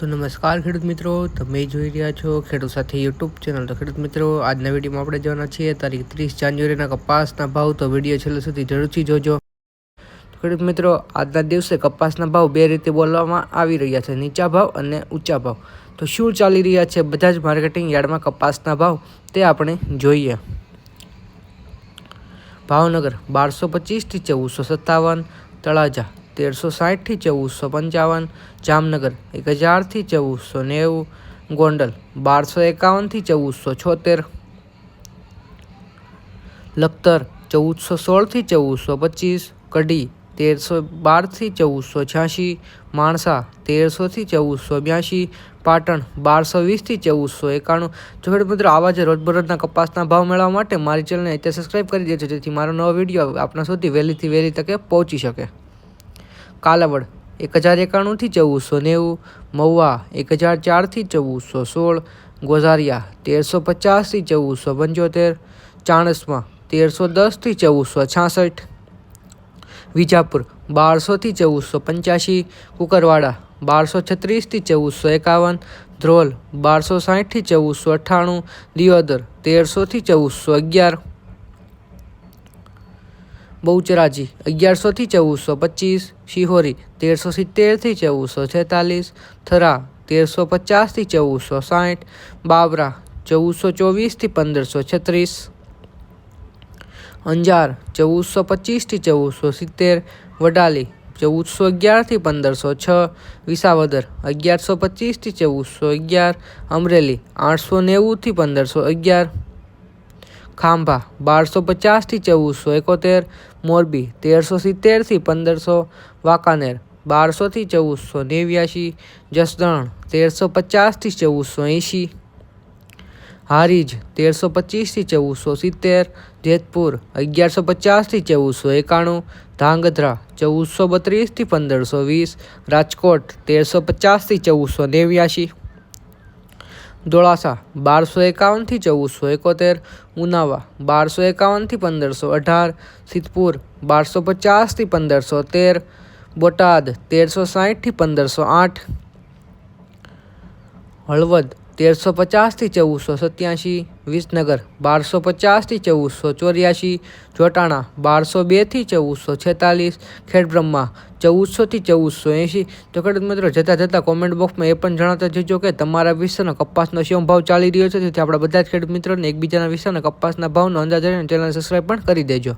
તો નમસ્કાર ખેડૂત મિત્રો, તમે જોઈ રહ્યા છો ખેડૂત સાથે યુટ્યુબ ચેનલ. તો ખેડૂત મિત્રો, આજના વિડીયોમાં આપણે જોવાના છીએ તારીખ 30 જાન્યુઆરીના કપાસના ભાવ. તો વિડીયો છેલ્લે સુધી જરૂરથી જોજો. ખેડૂત મિત્રો, આજના દિવસે કપાસના ભાવ બે રીતે બોલવામાં આવી રહ્યા છે, નીચા ભાવ અને ઊંચા ભાવ. તો શું ચાલી રહ્યા છે બધા જ માર્કેટિંગ યાર્ડમાં કપાસના ભાવ તે આપણે જોઈએ. ભાવનગર 1225 થી 1457, તળાજા 1360 થી 1455, જામનગર 1000 થી 1490, ગોંડલ 1251 થી 1476, લખતર 1416 થી 1425, કડી 1312 થી 1486, માણસા 1300 થી 1482, પાટણ 1220 થી 1491. જો ખેડૂત મિત્રો, આવા જ રોજબરોજના કપાસના ભાવ મેળવવા માટે મારી ચેનલને અત્યારે સબસ્ક્રાઈબ કરી દેજો, જેથી મારો નવો વિડીયો આપણા સુધી વહેલીથી વહેલી તકે પહોંચી શકે. કાલાવડ 1091 થી 1490, મહુવા 1004 થી 1416, ગોઝારિયા 1350 થી 1475, ચાણસ્મા 1310 થી 1466, વિજાપુર 1200 થી 1485, કુકરવાડા 1236 થી 1451, ધ્રોલ 1260 થી 1498, દિયોદર 1300 થી 1411, બહુચરાજી 1100 થી 1425, શિહોરી 1370 થી 1446, થરા 1350 થી 1460, બાબરા 1424 થી 1536, અંજાર 1425 થી 1470, વડાલી 1411 થી 1506, વિસાવદર 1125 થી 1411, અમરેલી 890 થી 1511, ખાંભા 1250 થી 1471, મોરબી 1370 થી 1500, વાંકાનેર 1200 થી 1489, જસદણ 1350 થી 1480, હારીજ 1325 થી 1470, જેતપુર 1150 થી 1491, ધાંગધ્રા 1432 થી 1520, રાજકોટ 1350 થી 1489, ધોળાસા 1251 થી 1471, ઉનાવા 1251 થી 1518, સિદ્ધપુર 1250 થી 1513, બોટાદ 1360 થી 1508, હળવદ 1350 થી 1487, વિસનગર 1250 થી 1484, જોટાણા 1202 થી 1446, ખેડબ્રહ્મા 1400 થી 1480. તો ખેડૂત મિત્રો, જતાં કોમેન્ટ બોક્સમાં એ પણ જણાવતા જજો કે તમારા વિસ્તારનો કપાસનો શું ભાવ ચાલી રહ્યો છે, જેથી આપણા બધા જ ખેડૂત મિત્રોને એકબીજાના વિસ્તારના કપાસના ભાવનો અંદાજ લઈને ચેનલ સબસ્ક્રાઈબ પણ કરી દેજો.